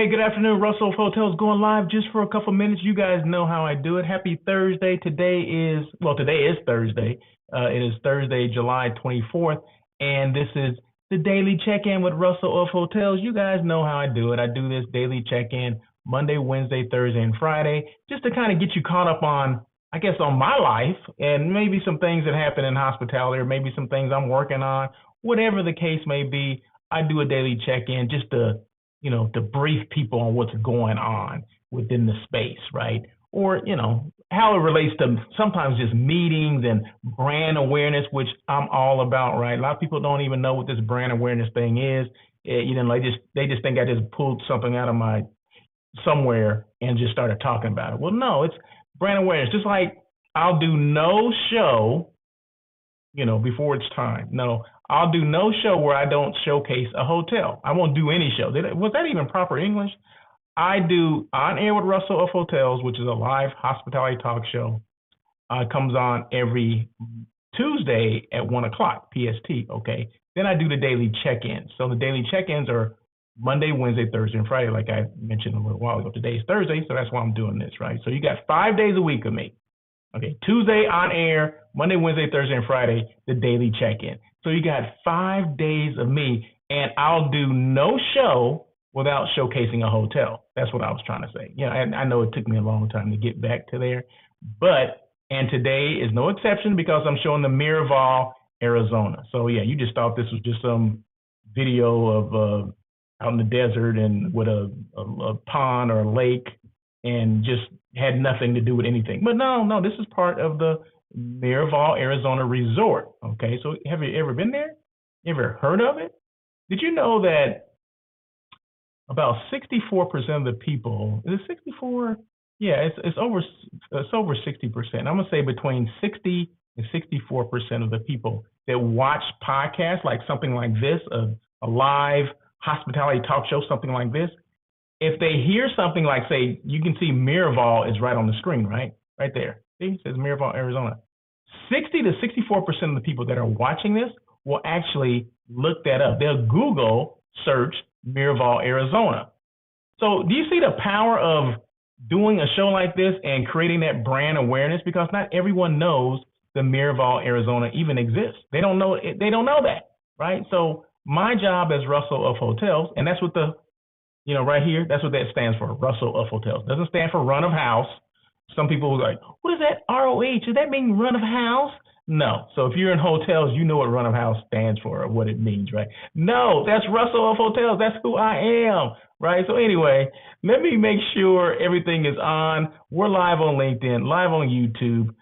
Good afternoon. Russell Hotels going live just for a couple minutes. You guys know how I do it. Happy Thursday. Today is Thursday. It is Thursday, July 24th, and this is the daily check-in with Russell of Hotels. You guys know how I do it. I do this daily check-in Monday, Wednesday, Thursday, and Friday, just to kind of get you caught up on, I guess, on my life and maybe some things that happen in hospitality or maybe some things I'm working on. Whatever the case may be, I do a daily check-in just to brief people on what's going on within the space, right? Or, how it relates to sometimes just meetings and brand awareness, which I'm all about, right? A lot of people don't even know what this brand awareness thing is. They just think I just pulled something out of my somewhere and just started talking about it. Well, no, it's brand awareness. Just like I'll do no show, before it's time. No, I'll do no show where I don't showcase a hotel. I won't do any show. Was that even proper English? I do On Air with Russell of Hotels, which is a live hospitality talk show. Comes on every Tuesday at 1 o'clock PST, okay? Then I do the daily check-ins. So the daily check-ins are Monday, Wednesday, Thursday, and Friday, like I mentioned a little while ago. Today is Thursday, so that's why I'm doing this, right? So you got 5 days a week of me. Okay, Tuesday on air, Monday, Wednesday, Thursday, and Friday, the daily check-in. So you got 5 days of me, and I'll do no show without showcasing a hotel. That's what I was trying to say. And I know it took me a long time to get back to there, and today is no exception because I'm showing the Miraval, Arizona. So yeah, you just thought this was just some video of out in the desert and with a pond or a lake and just had nothing to do with anything. But no, this is part of the Miraval, Arizona resort. Okay, so have you ever been there? You ever heard of it? Did you know that about 64% of the people, is it 64? Yeah, it's over 60%. I'm gonna say between 60 and 64% of the people that watch podcasts like something like this, a live hospitality talk show, something like this, if they hear something like, say, you can see Miraval is right on the screen, right there. See, it says Miraval, Arizona. 60 to 64% of the people that are watching this will actually look that up. They'll Google search Miraval, Arizona. So do you see the power of doing a show like this and creating that brand awareness? Because not everyone knows the Miraval, Arizona even exists. They don't know that, right? So my job as Russell of Hotels, and that's what right here, that's what that stands for, Russell of Hotels. Doesn't stand for run of house. Some people are like, what is that ROH? Does that mean run of house? No. So if you're in hotels, you know what run of house stands for or what it means, right? No, that's Russell of Hotels. That's who I am, right? So anyway, let me make sure everything is on. We're live on LinkedIn, live on YouTube.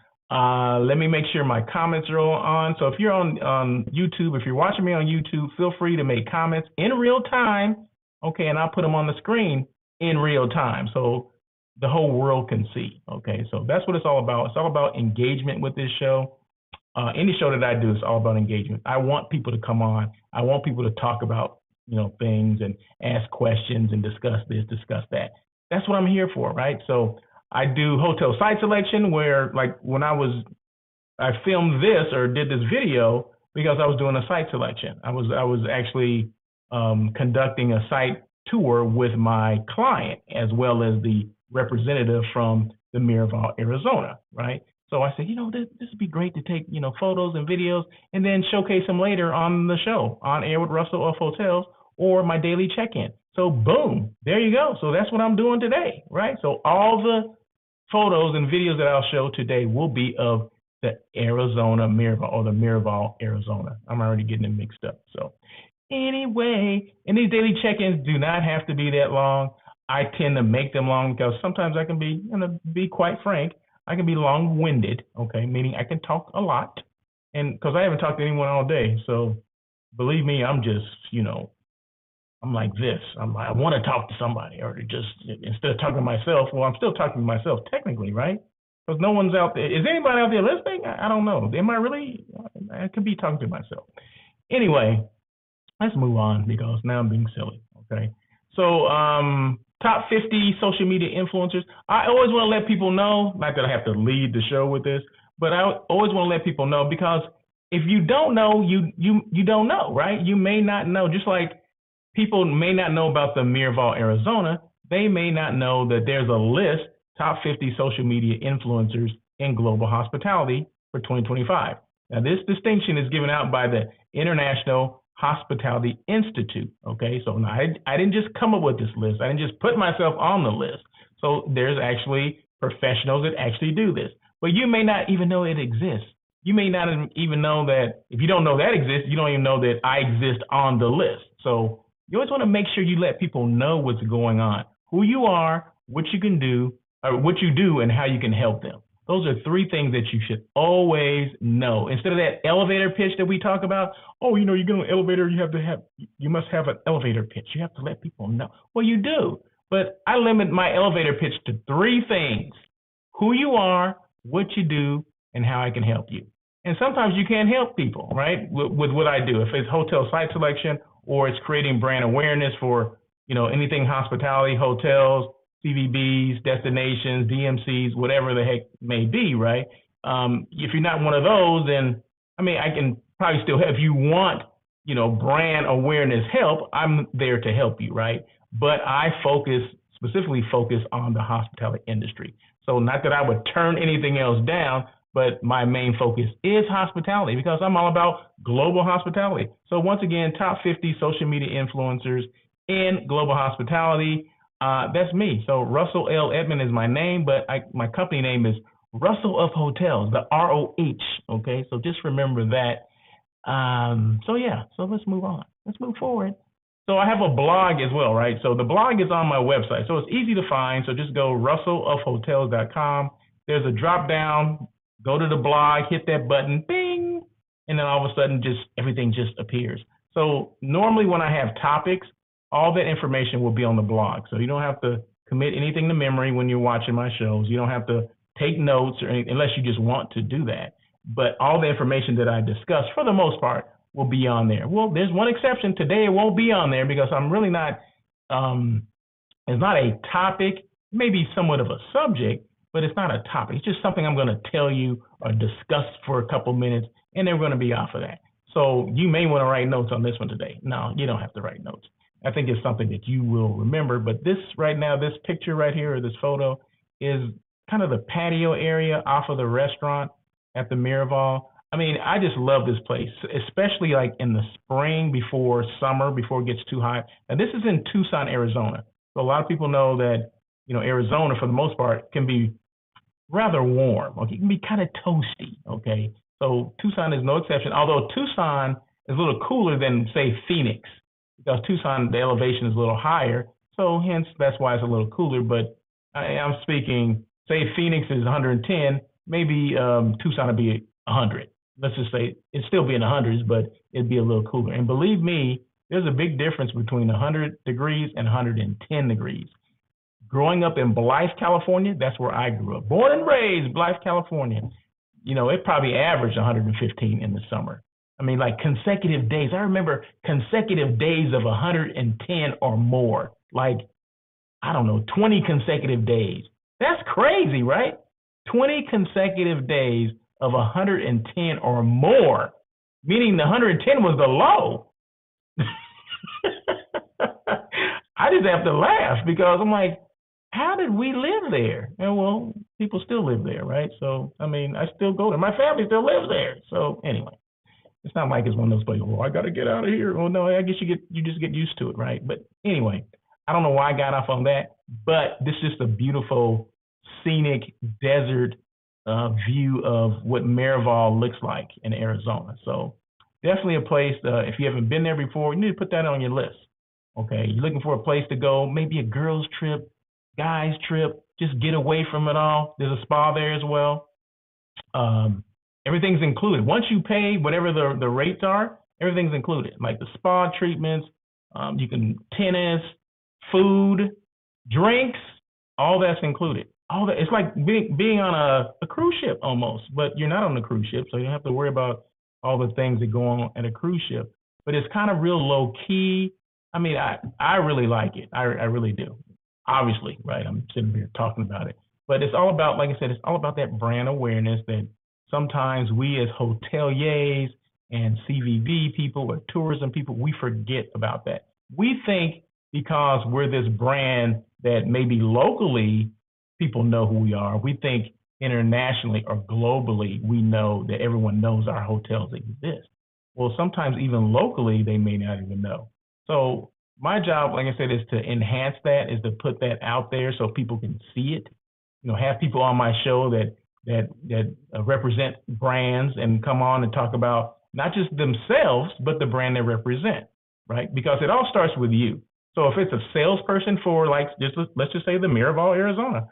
Let me make sure my comments are all on. So if you're on YouTube, if you're watching me on YouTube, feel free to make comments in real time. Okay, and I'll put them on the screen in real time so the whole world can see. Okay, so that's what it's all about. It's all about engagement with this show. Any show that I do is all about engagement. I want people to come on. I want people to talk about, things and ask questions and discuss this, discuss that. That's what I'm here for, right? So I do hotel site selection where, like, when I filmed this or did this video because I was doing a site selection. I was actually conducting a site tour with my client as well as the representative from the Miraval, Arizona, right? So I said, this would be great to take, photos and videos and then showcase them later on the show, On Air with Russell of Hotels or my daily check-in. So boom, there you go. So that's what I'm doing today, right? So all the photos and videos that I'll show today will be of the Arizona Miraval or the Miraval, Arizona. I'm already getting it mixed up. So anyway, and these daily check-ins do not have to be that long. I tend to make them long because sometimes I can be quite frank, I can be long-winded, okay, meaning I can talk a lot, and because I haven't talked to anyone all day, so believe me, I'm just, I'm like this. I want to talk to somebody, or just instead of talking to myself, well, I'm still talking to myself technically, right? Because no one's out there. Is anybody out there listening? I don't know. Am I really? I could be talking to myself. Anyway, let's move on because now I'm being silly, okay? So, top 50 social media influencers. I always want to let people know, not that I have to lead the show with this, but I always want to let people know because if you don't know, you don't know, right? You may not know, just like people may not know about the Miraval, Arizona, they may not know that there's a list, top 50 social media influencers in global hospitality for 2025. Now, this distinction is given out by the International Hospitality Institute. Okay, so now I didn't just come up with this list. I didn't just put myself on the list. So there's actually professionals that actually do this. But you may not even know it exists. You may not even know that if you don't know that exists, you don't even know that I exist on the list. So you always want to make sure you let people know what's going on, who you are, what you can do, or what you do, and how you can help them. Those are three things that you should always know. Instead of that elevator pitch that we talk about, oh, you get on an elevator, you must have an elevator pitch. You have to let people know. Well, you do, but I limit my elevator pitch to three things: who you are, what you do, and how I can help you. And sometimes you can't help people, right? With what I do. If it's hotel site selection or it's creating brand awareness for, anything hospitality, hotels, CVBs, destinations, DMCs, whatever the heck may be, right? If you're not one of those, then, I can probably still help. If you want, brand awareness help, I'm there to help you, right? But I specifically focus on the hospitality industry. So not that I would turn anything else down, but my main focus is hospitality because I'm all about global hospitality. So once again, top 50 social media influencers in global hospitality. That's me. So Russell L. Edmond is my name, but my company name is Russell of Hotels, the ROH. Okay, so just remember that. So let's move on. Let's move forward. So I have a blog as well, right? So the blog is on my website. So it's easy to find. So just go russellofhotels.com. There's a drop down. Go to the blog, hit that button, bing, and then all of a sudden everything just appears. So normally when I have topics, all that information will be on the blog. So you don't have to commit anything to memory when you're watching my shows. You don't have to take notes or anything unless you just want to do that. But all the information that I discuss, for the most part, will be on there. Well, there's one exception. Today it won't be on there because I'm really not, it's not a topic, maybe somewhat of a subject, but it's not a topic. It's just something I'm going to tell you or discuss for a couple minutes, and then we're going to be off of that. So you may want to write notes on this one today. No, you don't have to write notes. I think it's something that you will remember. But this right now, this picture right here, or this photo, is kind of the patio area off of the restaurant at the Miraval. I just love this place, especially like in the spring before summer, before it gets too hot. Now, this is in Tucson, Arizona. So a lot of people know that, Arizona, for the most part, can be rather warm. Okay, it can be kind of toasty. Okay, so Tucson is no exception. Although Tucson is a little cooler than, say, Phoenix, because Tucson, the elevation is a little higher. So hence, that's why it's a little cooler. But I'm speaking, say Phoenix is 110, maybe Tucson would be 100. Let's just say it'd still be in the hundreds, but it'd be a little cooler. And believe me, there's a big difference between 100 degrees and 110 degrees. Growing up in Blythe, California, that's where I grew up. Born and raised, Blythe, California. It probably averaged 115 in the summer. Like consecutive days. I remember consecutive days of 110 or more. Like, I don't know, 20 consecutive days. That's crazy, right? 20 consecutive days of 110 or more, meaning the 110 was the low. I just have to laugh because I'm like, how did we live there? And well, people still live there, right? So, I still go there. My family still lives there. So anyway, it's not like it's one of those places, I got to get out of here. Oh no, I guess you just get used to it, right? But anyway, I don't know why I got off on that, but this is just a beautiful scenic desert view of what Miraval looks like in Arizona. So definitely a place, if you haven't been there before, you need to put that on your list. Okay, you're looking for a place to go, maybe a girl's trip, guy's trip, just get away from it all. There's a spa there as well. Everything's included. Once you pay whatever the rates are, everything's included, like the spa treatments, you can tennis, food, drinks, all that's included. All that, it's like being on a cruise ship almost, but you're not on the cruise ship, so you don't have to worry about all the things that go on at a cruise ship. But it's kind of real low key. I really like it. I really do. Obviously, right? I'm sitting here talking about it, but it's all about, like I said, it's all about that brand awareness that sometimes we as hoteliers and CVB people or tourism people, we forget about that. We think because we're this brand that maybe locally people know who we are. We think internationally or globally we know that everyone knows our hotels exist. Well, sometimes even locally they may not even know. So my job, like I said, is to enhance that, is to put that out there so people can see it. Have people on my show that represent brands and come on and talk about not just themselves, but the brand they represent, right? Because it all starts with you. So if it's a salesperson for let's just say the Miraval, Arizona,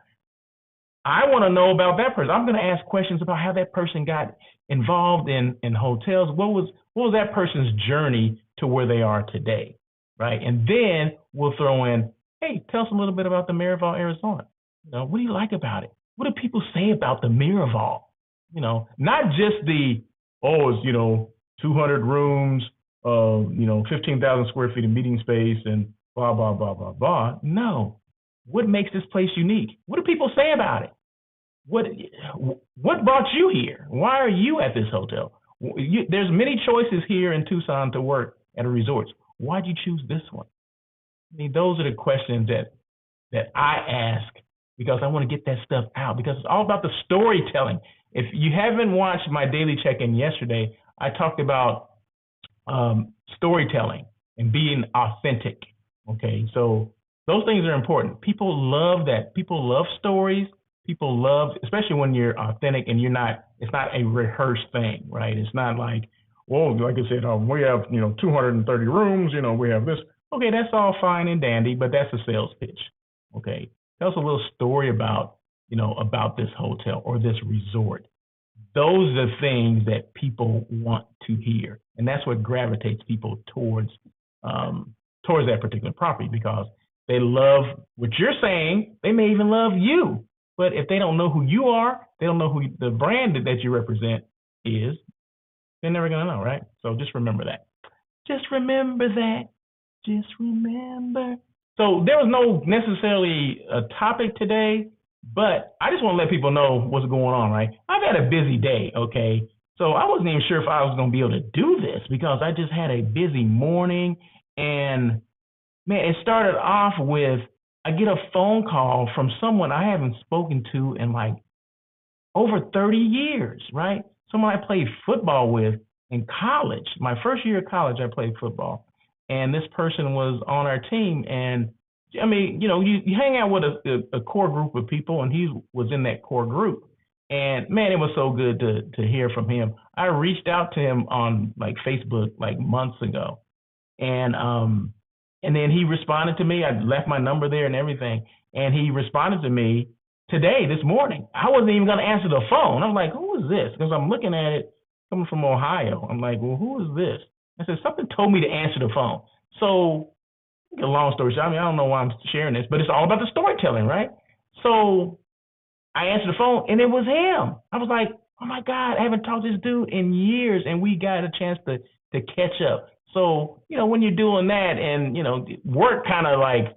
I want to know about that person. I'm going to ask questions about how that person got involved in hotels. What was that person's journey to where they are today, right? And then we'll throw in, hey, tell us a little bit about the Miraval, Arizona. What do you like about it? What do people say about the Miraval? Not just it's 200 rooms, 15,000 square feet of meeting space and blah, blah, blah, blah, blah. No. What makes this place unique? What do people say about it? What brought you here? Why are you at this hotel? There's many choices here in Tucson to work at a resort. Why'd you choose this one? I mean, those are the questions that I ask because I want to get that stuff out, because it's all about the storytelling. If you haven't watched my daily check-in yesterday, I talked about storytelling and being authentic. Okay, so those things are important. People love that. People love stories. People love, especially when you're authentic and it's not a rehearsed thing, right? It's not like, well, like I said, we have, 230 rooms, we have this. Okay, that's all fine and dandy, but that's a sales pitch. Okay, tell us a little story about this hotel or this resort. Those are the things that people want to hear, and that's what gravitates people towards that particular property, because they love what you're saying. They may even love you, but if they don't know who you are, they don't know who the brand that you represent is, they're never gonna know, right? So just remember that. Just remember that. Just remember. So there was no necessarily a topic today, but I just want to let people know what's going on, right? I've had a busy day, okay? So I wasn't even sure if I was going to be able to do this because I just had a busy morning. And man, it started off with, I get a phone call from someone I haven't spoken to in like over 30 years, right? Someone I played football with in college. My first year of college, I played football. And this person was on our team. And I mean, you hang out with a core group of people, and he was in that core group. And man, it was so good to hear from him. I reached out to him on like Facebook like months ago. And then he responded to me. I left my number there and everything. And he responded to me today, this morning. I wasn't even going to answer the phone. I'm like, who is this? Because I'm looking at it coming from Ohio. I'm like, well, who is this? I said, something told me to answer the phone. So, a long story short, I mean, I don't know why I'm sharing this, but it's all about the storytelling, right? So I answered the phone, and it was him. I was like, oh my God, I haven't talked to this dude in years, and we got a chance to catch up. So, when you're doing that and, work kind of like,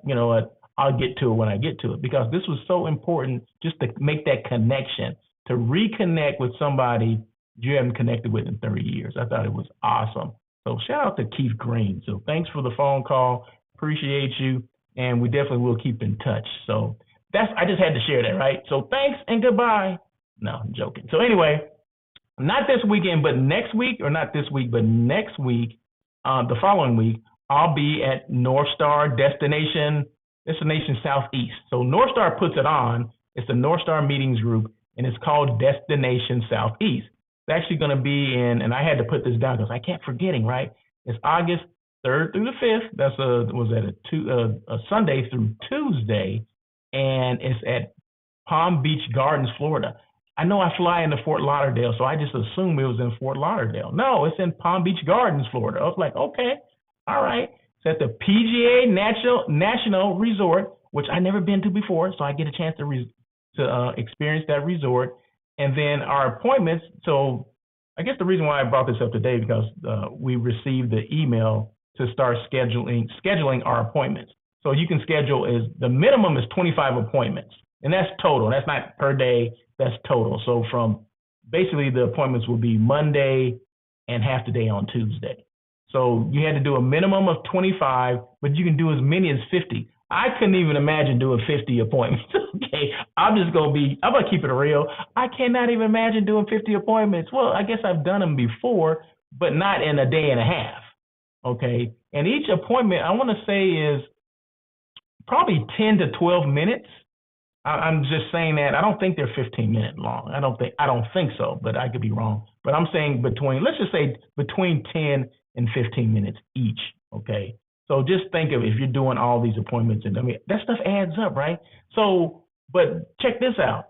I'll get to it when I get to it, because this was so important just to make that connection, to reconnect with somebody you haven't connected with in 30 years. I thought it was awesome. So shout out to Keith Green. So thanks for the phone call. Appreciate you. And we definitely will keep in touch. So I just had to share that, right? So thanks and goodbye. No, I'm joking. So anyway, not this weekend, but next week, or not this week, but next week, the following week, I'll be at Northstar Destination Southeast. So Northstar puts it on. It's the Northstar Meetings Group, and it's called Destination Southeast. It's actually going to be in, and I had to put this down because I kept forgetting, right? It's August 3rd through the 5th. That's a Sunday through Tuesday, and it's at Palm Beach Gardens, Florida. I know I fly into Fort Lauderdale, so I just assumed it was in Fort Lauderdale. No, it's in Palm Beach Gardens, Florida. I was like, okay, all right. It's at the PGA National Resort, which I never been to before, so I get a chance to experience that resort. And then our appointments. So I guess the reason why I brought this up today because we received the email to start scheduling our appointments. So you can schedule the minimum is 25 appointments, and that's total. That's not per day. That's total. So from basically the appointments will be Monday and half the day on Tuesday. So you had to do a minimum of 25, but you can do as many as 50. I couldn't even imagine doing 50 appointments. Okay, I'm gonna keep it real. I cannot even imagine doing 50 appointments. Well, I guess I've done them before, but not in a day and a half. Okay, and each appointment I want to say is probably 10 to 12 minutes. I'm just saying that I don't think they're 15-minute long. I don't think so, but I could be wrong. But I'm saying let's just say between 10 and 15 minutes each. Okay. So just think of if you're doing all these appointments, and I mean that stuff adds up, right? So, but check this out.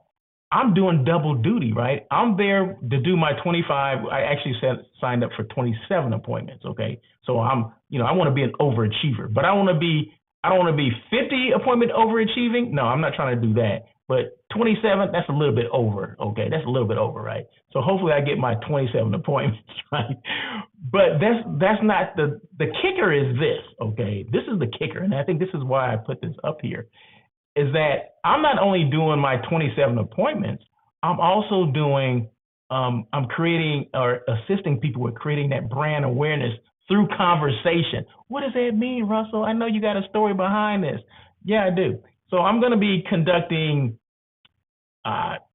I'm doing double duty, right? I'm there to do my 25. I actually signed up for 27 appointments. Okay. So I want to be an overachiever, but I don't want to be 50 appointment overachieving. No, I'm not trying to do that. But 27, that's a little bit over. Okay, that's a little bit over, right? So hopefully I get my 27 appointments, right? But that's not the kicker is this, okay? This is the kicker, and I think this is why I put this up here, is that I'm not only doing my 27 appointments, I'm also I'm creating or assisting people with creating that brand awareness through conversation. What does that mean, Russell? I know you got a story behind this. Yeah, I do. So I'm going to be conducting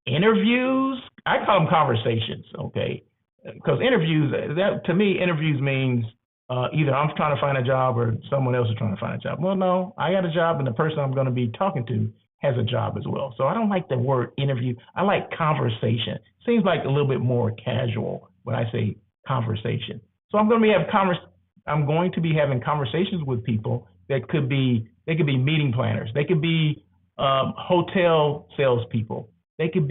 interviews. I call them conversations, okay? Because to me, interviews means either I'm trying to find a job or someone else is trying to find a job. Well, no, I got a job and the person I'm going to be talking to has a job as well. So I don't like the word interview. I like conversation. Seems like a little bit more casual when I say conversation. So I'm going to be having conversations with people that could be meeting planners. They could be hotel salespeople. They could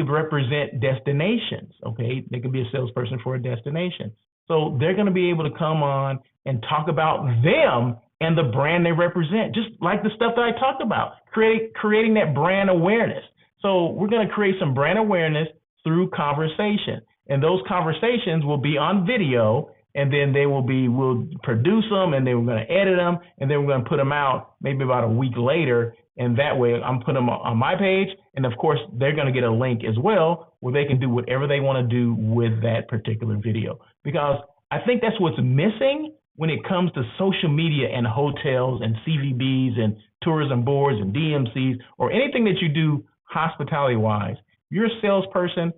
represent destinations. Okay, they could be a salesperson for a destination. So they're going to be able to come on and talk about them and the brand they represent, just like the stuff that I talked about, creating that brand awareness. So we're going to create some brand awareness through conversation. And those conversations will be on video, and then we'll produce them, and then we're going to edit them, and then we're going to put them out maybe about a week later. And that way I'm putting them on my page. And of course, they're going to get a link as well where they can do whatever they want to do with that particular video. Because I think that's what's missing when it comes to social media and hotels and CVBs and tourism boards and DMCs or anything that you do hospitality wise. You're a salesperson.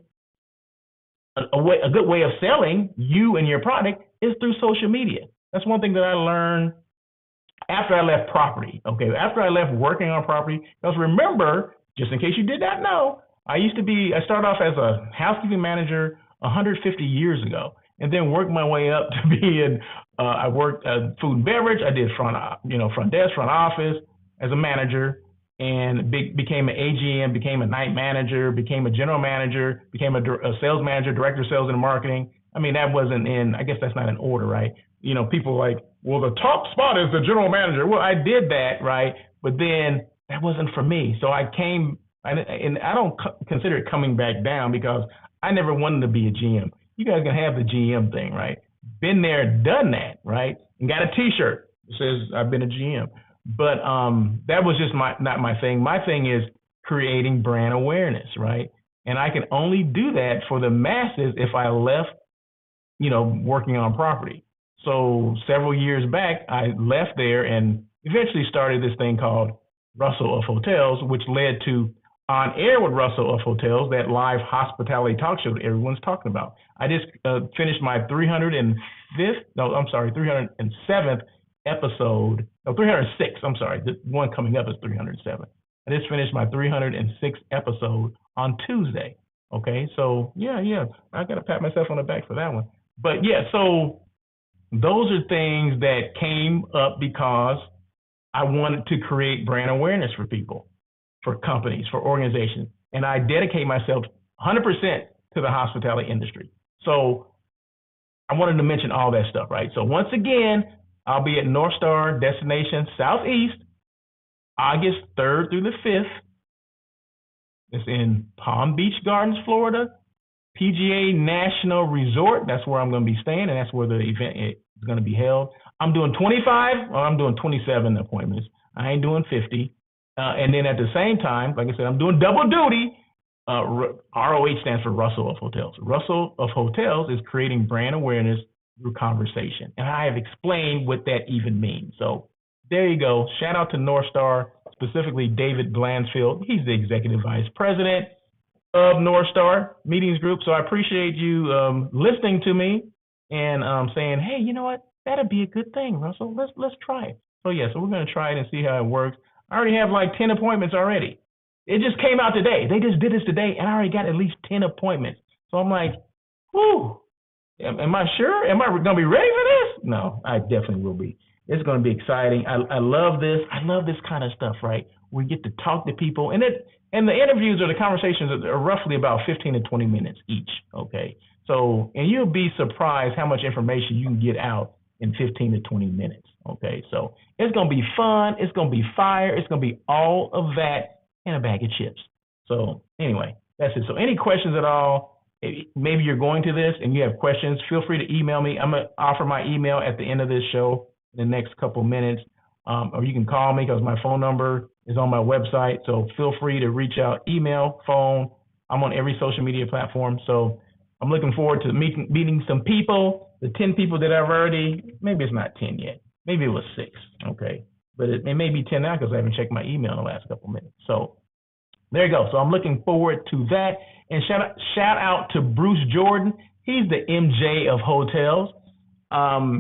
A good way of selling you and your product is through social media. That's one thing that I learned after I left property. Okay, after I left working on property, because remember, just in case you did not know, I started off as a housekeeping manager 150 years ago, and then worked my way up to being. I worked food and beverage. I did front desk, front office as a manager. And became an AGM, became a night manager, became a general manager, became a sales manager, director of sales and marketing. I mean, I guess that's not in order, right? People are like, well, the top spot is the general manager. Well, I did that, right? But then that wasn't for me. So and I don't consider it coming back down because I never wanted to be a GM. You guys can have the GM thing, right? Been there, done that, right? And got a t-shirt that says I've been a GM. But that was just not my thing. My thing is creating brand awareness, right? And I can only do that for the masses if I left, working on property. So several years back, I left there and eventually started this thing called Russell of Hotels, which led to On Air with Russell of Hotels, that live hospitality talk show that everyone's talking about. I just finished my 307th episode. No, 306. I'm sorry. The one coming up is 307. I just finished my 306th episode on Tuesday. Okay, so yeah, I got to pat myself on the back for that one. But yeah, so those are things that came up because I wanted to create brand awareness for people, for companies, for organizations, and I dedicate myself 100% to the hospitality industry. So I wanted to mention all that stuff, right? So once again, I'll be at Northstar Destination Southeast, August 3rd through the 5th. It's in Palm Beach Gardens, Florida, PGA National Resort. That's where I'm going to be staying, and that's where the event is going to be held. I'm doing 27 appointments. I ain't doing 50. And then at the same time, like I said, I'm doing double duty. ROH stands for Russell of Hotels. Russell of Hotels is creating brand awareness through conversation. And I have explained what that even means. So There you go. Shout out to Northstar, specifically David Blanchfield. He's the executive vice president of Northstar Meetings Group. So I appreciate you listening to me and saying, hey, you know what? That'd be a good thing, Russell. Let's try it. So yeah, so we're gonna try it and see how it works. I already have like 10 appointments already. It just came out today. They just did this today, and I already got at least 10 appointments. So I'm like, whoo, am I sure? Am I gonna be ready for this? No, I definitely will be. It's gonna be exciting. I love this. I love this kind of stuff, right? We get to talk to people, and the interviews or the conversations are roughly about 15 to 20 minutes each. Okay, so and you'll be surprised how much information you can get out in 15 to 20 minutes. Okay, so it's gonna be fun. It's gonna be fire. It's gonna be all of that in a bag of chips. So anyway, that's it. So any questions at all? Maybe you're going to this and you have questions, feel free to email me. I'm gonna offer my email at the end of this show in the next couple minutes, or you can call me because my phone number is on my website. So feel free to reach out, email, phone. I'm on every social media platform. So I'm looking forward to meeting some people. The 10 people that I've already, maybe it's not 10 yet. Maybe it was 6, okay? But it may be 10 now because I haven't checked my email in the last couple minutes. So there you go. So I'm looking forward to that. And shout out to Bruce Jordan. He's the MJ of hotels.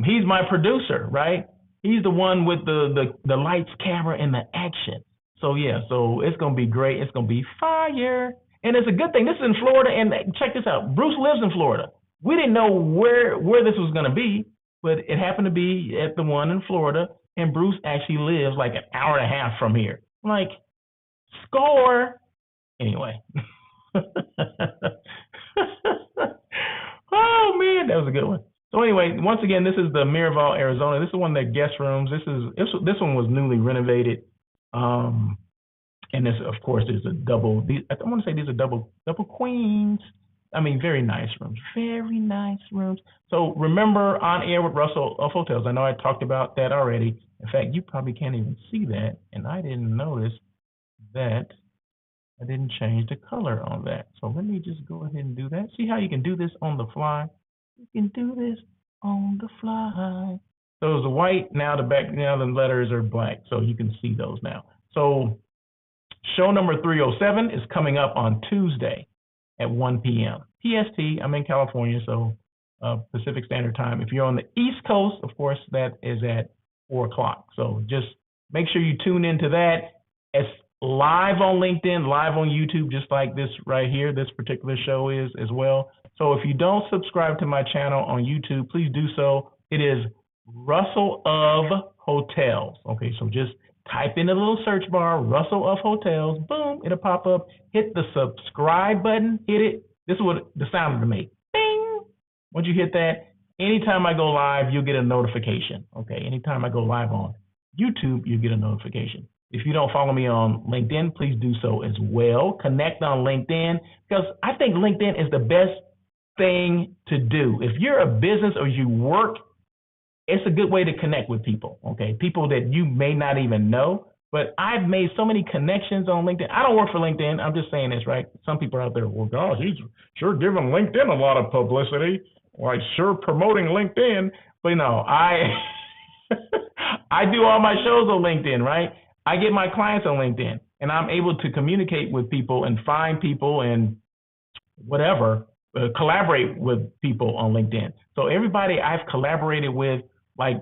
He's my producer, right? He's the one with the lights, camera, and the action. So yeah, so it's gonna be great. It's gonna be fire. And it's a good thing. This is in Florida, and check this out. Bruce lives in Florida. We didn't know where this was gonna be, but it happened to be at the one in Florida, and Bruce actually lives like an hour and a half from here. I'm like, score. Anyway. Oh man, that was a good one. So anyway, once again, this is the Miraval, Arizona. This is one of the guest rooms. This one was newly renovated, and this, of course, is a double. I want to say these are double queens. I mean, very nice rooms. Very nice rooms. So remember, On Air with Russell of Hotels. I know I talked about that already. In fact, you probably can't even see that, and I didn't notice that I didn't change the color on that. So let me just go ahead and do that. See how you can do this on the fly? You can do this on the fly. So it was white, now the letters are black, so you can see those now. So show number 307 is coming up on Tuesday at 1 p.m. PST. I'm in California, so Pacific Standard Time. If you're on the East Coast, of course, that is at 4 o'clock. So just make sure you tune into that. It's live on LinkedIn, live on YouTube, just like this right here, this particular show is as well. So if you don't subscribe to my channel on YouTube, please do so. It is Russell of Hotels. Okay, so just type in the little search bar, Russell of Hotels, boom, it'll pop up. Hit the subscribe button, hit it. This is what the sound will make. Bing! Once you hit that, anytime I go live, you'll get a notification. Okay, anytime I go live on YouTube, you'll get a notification. If you don't follow me on LinkedIn, please do so as well. Connect on LinkedIn, because I think LinkedIn is the best thing to do. If you're a business or you work, it's a good way to connect with people, okay? People that you may not even know, but I've made so many connections on LinkedIn. I don't work for LinkedIn. I'm just saying this, right? Some people out there, well, gosh, he's sure giving LinkedIn a lot of publicity, like sure promoting LinkedIn. But you know, I do all my shows on LinkedIn, right? I get my clients on LinkedIn, and I'm able to communicate with people and find people and whatever, collaborate with people on LinkedIn. So everybody I've collaborated with, like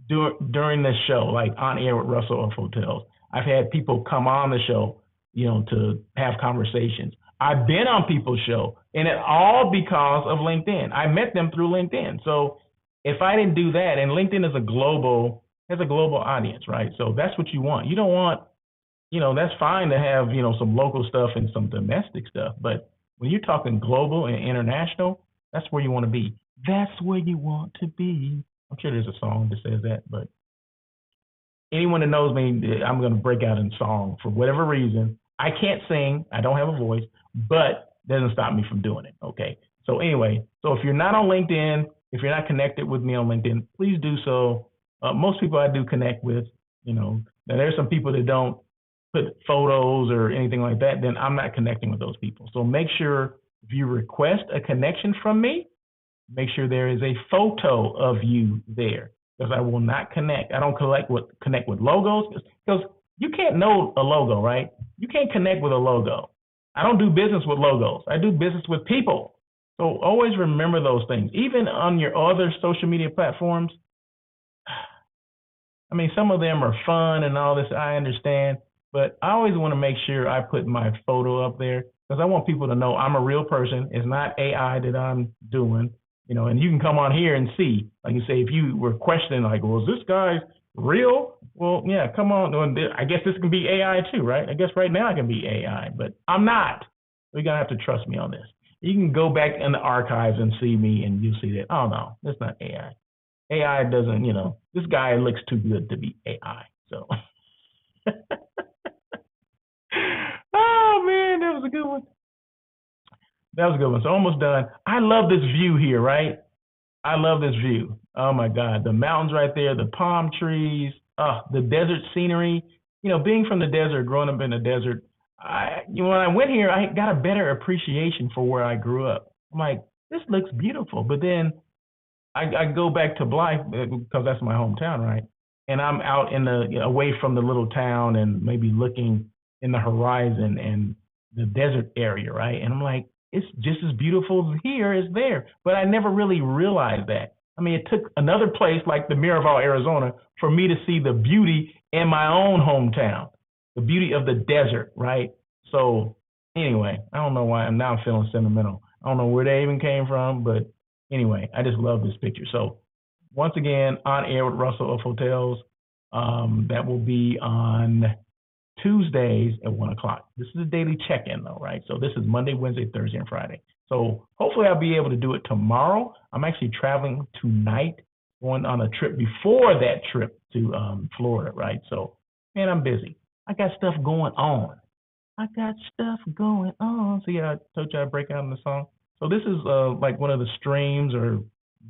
during this show, like On Air with Russell of Hotels, I've had people come on the show, you know, to have conversations. I've been on people's show, and it all because of LinkedIn. I met them through LinkedIn. So if I didn't do that, and LinkedIn is a global audience, right? So that's what you want. You don't want, you know, that's fine to have, you know, some local stuff and some domestic stuff, but when you're talking global and international, that's where you want to be. That's where you want to be. I'm sure there's a song that says that, but anyone that knows me, I'm going to break out in song for whatever reason. I can't sing. I don't have a voice, but it doesn't stop me from doing it, okay? So anyway, so if you're not on LinkedIn, if you're not connected with me on LinkedIn, please do so. Most people I do connect with, you know, now there's some people that don't put photos or anything like that, then I'm not connecting with those people. So make sure if you request a connection from me, make sure there is a photo of you there. because I will not connect. I don't connect with logos because you can't know a logo, right? You can't connect with a logo. I don't do business with logos. I do business with people. So always remember those things. Even on your other social media platforms, I mean, some of them are fun and all this, I understand, but I always want to make sure I put my photo up there because I want people to know I'm a real person. It's not AI that I'm doing, and you can come on here and see, like you say, if you were questioning, like, well, is this guy real? Well, yeah, come on. I guess this can be AI too, right? I guess right now I can be AI, but I'm not. You're going to have to trust me on this. You can go back in the archives and see me and you'll see that, oh no, that's not AI. AI doesn't, this guy looks too good to be AI. So, oh man, that was a good one. That was a good one. So almost done. I love this view here, right? I love this view. Oh my God, the mountains right there, the palm trees, the desert scenery. Being from the desert, growing up in the desert, when I went here, I got a better appreciation for where I grew up. I'm like, this looks beautiful. But then I go back to Blythe because that's my hometown, right? And I'm out away from the little town and maybe looking in the horizon and the desert area, right? And I'm like, it's just as beautiful here as there. But I never really realized that. I mean, it took another place like the Miraval, Arizona, for me to see the beauty in my own hometown, the beauty of the desert, right? So anyway, I don't know why. I'm feeling sentimental. I don't know where they even came from, but anyway, I just love this picture. So once again, on air with Russell of Hotels. That will be on Tuesdays at 1 o'clock. This is a daily check-in though, right? So this is Monday, Wednesday, Thursday, and Friday. So hopefully I'll be able to do it tomorrow. I'm actually traveling tonight, going on a trip before that trip to Florida, right? So, man, I'm busy. I got stuff going on. So yeah, I told you I'd break out in the song. So this is like one of the streams or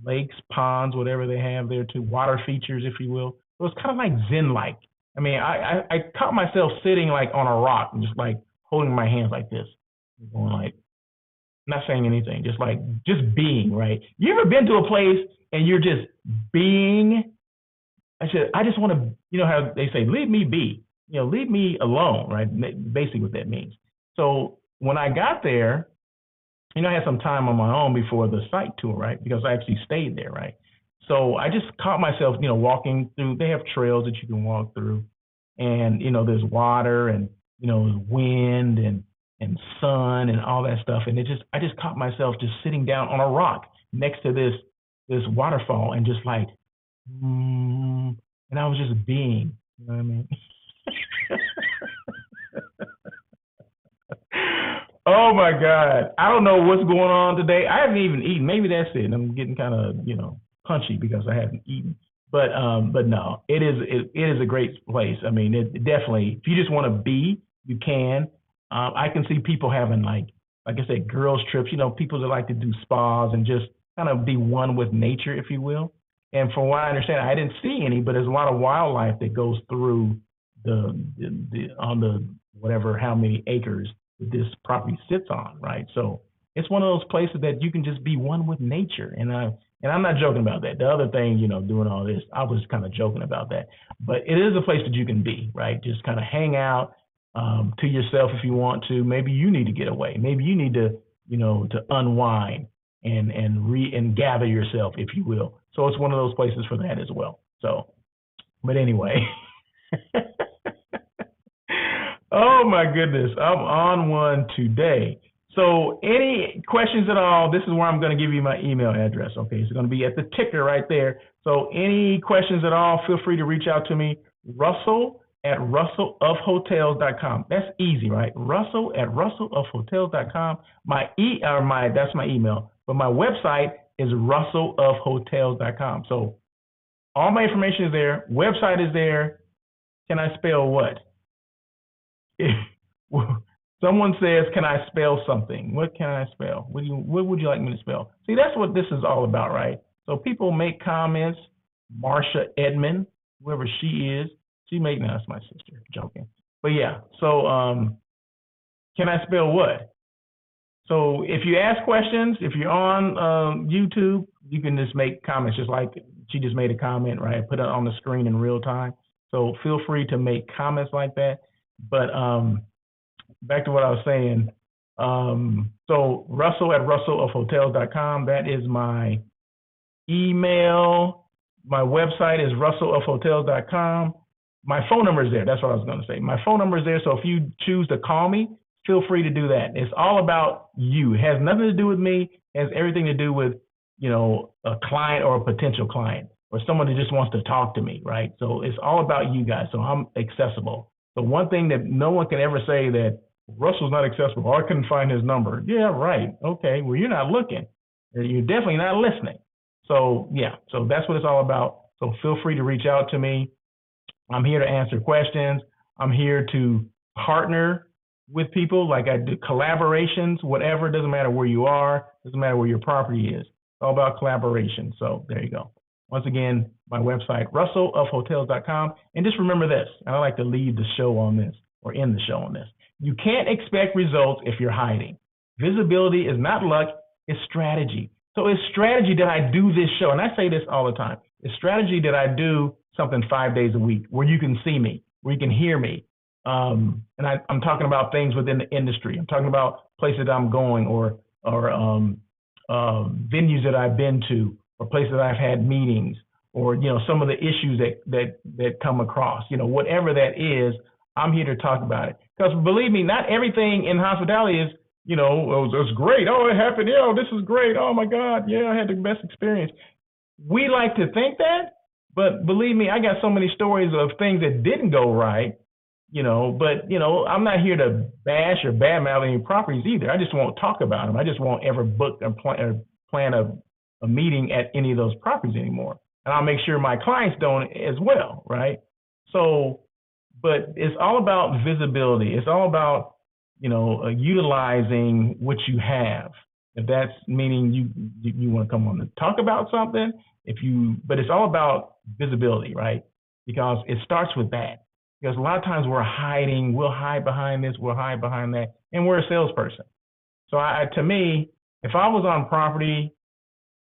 lakes, ponds, whatever they have there too, water features, if you will. So it's kind of like Zen-like. I mean, I caught myself sitting like on a rock and just like holding my hands like this, going like, not saying anything, just being, right? You ever been to a place and you're just being? I just want to, how they say, leave me be, leave me alone, right? Basically what that means. So when I got there, I had some time on my own before the site tour, right? Because I actually stayed there, right? So I just caught myself, walking through. They have trails that you can walk through, and there's water and wind and sun and all that stuff. And I just caught myself just sitting down on a rock next to this waterfall and just like, and I was just being, you know what I mean? Oh my God. I don't know what's going on today. I haven't even eaten. Maybe that's it. I'm getting kind of, punchy because I haven't eaten. But no, it is a great place. I mean, it definitely, if you just want to be, you can. I can see people having like I said, girls trips, people that like to do spas and just kind of be one with nature, if you will. And from what I understand, I didn't see any, but there's a lot of wildlife that goes through on the whatever, how many acres this property sits on, right? So it's one of those places that you can just be one with nature. And I'm not joking about that. The other thing, doing all this, I was kind of joking about that. But it is a place that you can be, right? Just kind of hang out to yourself if you want to. Maybe you need to get away. Maybe you need to, to unwind and gather yourself, if you will. So it's one of those places for that as well. So, but anyway. Oh my goodness, I'm on one today. So any questions at all, this is where I'm going to give you my email address. Okay, it's going to be at the ticker right there. So any questions at all, feel free to reach out to me, russell@russellofhotels.com. That's easy, right? russell@russellofhotels.com. That's my email. But my website is russellofhotels.com. So all my information is there. Website is there. Can I spell what? Someone says, can I spell something? What can I spell? What would you like me to spell? See, that's what this is all about, right? So people make comments. Marsha Edmond, whoever she is, no, that's my sister, joking. But yeah, so can I spell what? So if you ask questions, if you're on YouTube, you can just make comments just like she just made a comment, right? I put it on the screen in real time. So feel free to make comments like that. But back to what I was saying. So Russell at russellofhotels.com. That is my email. My website is russellofhotels.com. My phone number is there. That's what I was going to say. My phone number is there. So if you choose to call me, feel free to do that. It's all about you. It has nothing to do with me. It has everything to do with, you know, a client or a potential client or someone that just wants to talk to me, right? So it's all about you guys. So I'm accessible. So one thing that no one can ever say that Russell's not accessible, or I couldn't find his number. Yeah, right. Okay. Well, you're not looking. You're definitely not listening. So yeah, so that's what it's all about. So feel free to reach out to me. I'm here to answer questions. I'm here to partner with people, like I do collaborations, whatever. It doesn't matter where you are, doesn't matter where your property is. It's all about collaboration. So there you go. Once again, my website, russellofhotels.com. And just remember this, and I like to lead the show on this, or end the show on this. You can't expect results if you're hiding. Visibility is not luck, it's strategy. So it's strategy that I do this show, and I say this all the time. It's strategy that I do something 5 days a week where you can see me, where you can hear me. And I'm talking about things within the industry. I'm talking about places I'm going, or venues that I've been to, or places that I've had meetings, or, you know, some of the issues that come across. You know, whatever that is, I'm here to talk about it. Because believe me, not everything in hospitality is, you know, it's great. Oh, it happened. Yeah, this is great. Oh my God. Yeah, I had the best experience. We like to think that, but believe me, I got so many stories of things that didn't go right, you know, but, you know, I'm not here to bash or badmouth any properties either. I just won't talk about them. I just won't ever book or plan a meeting at any of those properties anymore. And I'll make sure my clients don't as well, right? So, but it's all about visibility. It's all about, you know, utilizing what you have. If that's meaning you want to come on and talk about something, but it's all about visibility, right? Because it starts with that. Because a lot of times we'll hide behind this, we'll hide behind that, and we're a salesperson. So to me, if I was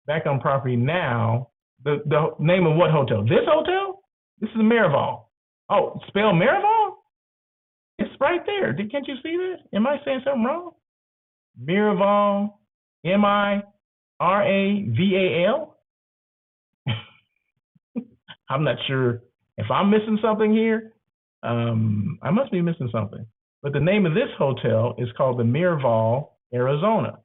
back on property now, the name of what hotel? This hotel? This is Miraval. Oh, spell Miraval? It's right there. Can't you see this? Am I saying something wrong? Miraval, Miraval? I'm not sure if I'm missing something here. I must be missing something. But the name of this hotel is called the Miraval Arizona.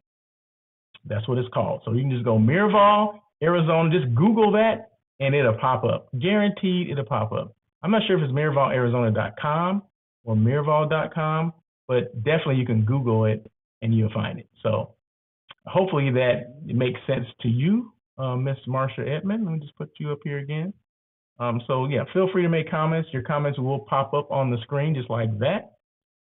That's what it's called. So you can just go Miraval Arizona, just Google that, and it'll pop up. Guaranteed it'll pop up. I'm not sure if it's MiravalArizona.com or Miraval.com, but definitely you can Google it and you'll find it. So hopefully that makes sense to you, Miss Marsha Edmond. Let me just put you up here again. So yeah, feel free to make comments. Your comments will pop up on the screen just like that.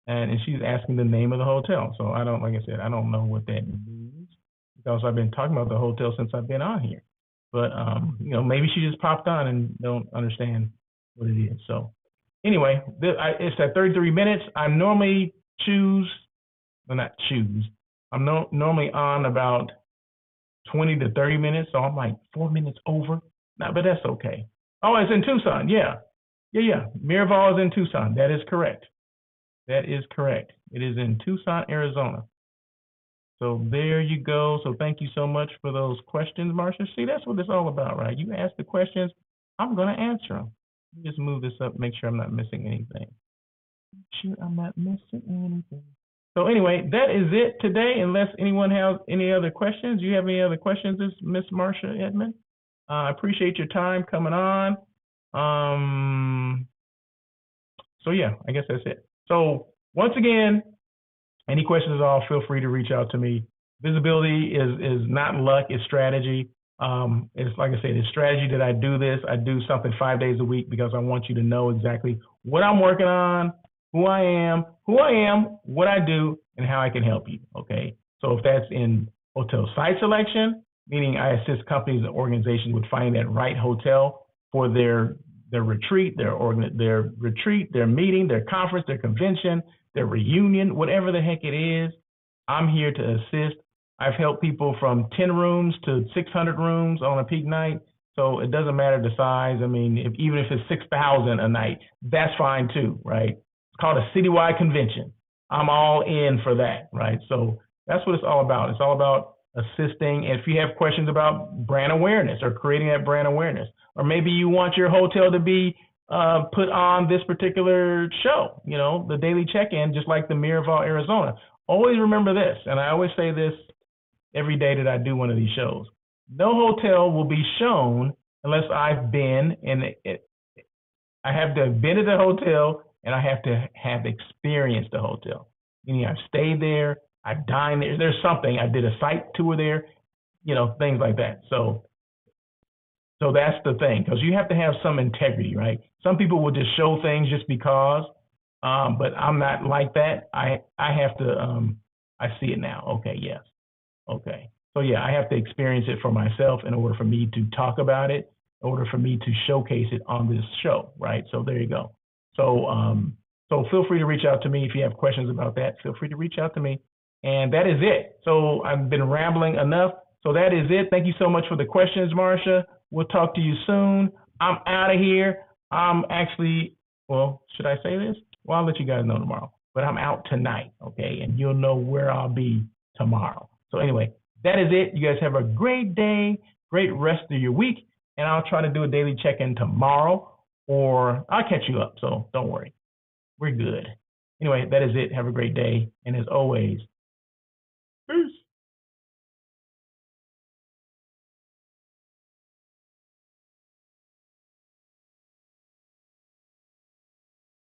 And she's asking the name of the hotel. So like I said, I don't know what that means because I've been talking about the hotel since I've been on here. But you know, maybe she just popped on and don't understand what it is. So anyway, it's at 33 minutes. I normally I'm normally on about 20 to 30 minutes. So I'm like 4 minutes over. Nah, but that's okay. Oh, it's in Tucson. Yeah. Miraval is in Tucson. That is correct. It is in Tucson, Arizona. So there you go. So thank you so much for those questions, Marsha. See, that's what it's all about, right? You ask the questions, I'm going to answer them. Just move this up, make sure I'm not missing anything. So anyway, that is it today, unless anyone has any other questions. Do you have any other questions, Miss Marsha Edmond? I appreciate your time coming on. So yeah, I guess that's it. So once again, any questions at all, feel free to reach out to me. Visibility is not luck, it's strategy. It's like I said, it's strategy that I do this. I do something 5 days a week because I want you to know exactly what I'm working on, who I am, what I do, and how I can help you, okay? So if that's in hotel site selection, meaning I assist companies and organizations with finding that right hotel for their retreat, their meeting, their conference, their convention, their reunion, whatever the heck it is, I'm here to assist. I've helped people from 10 rooms to 600 rooms on a peak night. So it doesn't matter the size. I mean, even if it's 6,000 a night, that's fine too, right? It's called a citywide convention. I'm all in for that, right? So that's what it's all about. It's all about assisting. If you have questions about brand awareness or creating that brand awareness, or maybe you want your hotel to be put on this particular show, the daily check-in, just like the Miraval Arizona. Always remember this, and I always say this every day that I do one of these shows. No hotel will be shown unless I've been I have to have been at the hotel and I have to have experienced the hotel. Meaning I've stayed there, I've dined there. There's something. I did a site tour there, things like that. So that's the thing, because you have to have some integrity, right? Some people will just show things just because, but I'm not like that. I have to. I see it now. Okay, yes. Okay. So yeah, I have to experience it for myself in order for me to talk about it, in order for me to showcase it on this show, right? So there you go. So feel free to reach out to me if you have questions about that. Feel free to reach out to me. And that is it. So I've been rambling enough. So that is it. Thank you so much for the questions, Marsha. We'll talk to you soon. I'm out of here. I'm actually, well, should I say this? Well, I'll let you guys know tomorrow. But I'm out tonight, okay? And you'll know where I'll be tomorrow. So anyway, that is it. You guys have a great day, great rest of your week, and I'll try to do a daily check-in tomorrow, or I'll catch you up, so don't worry. We're good. Anyway, that is it. Have a great day, and as always,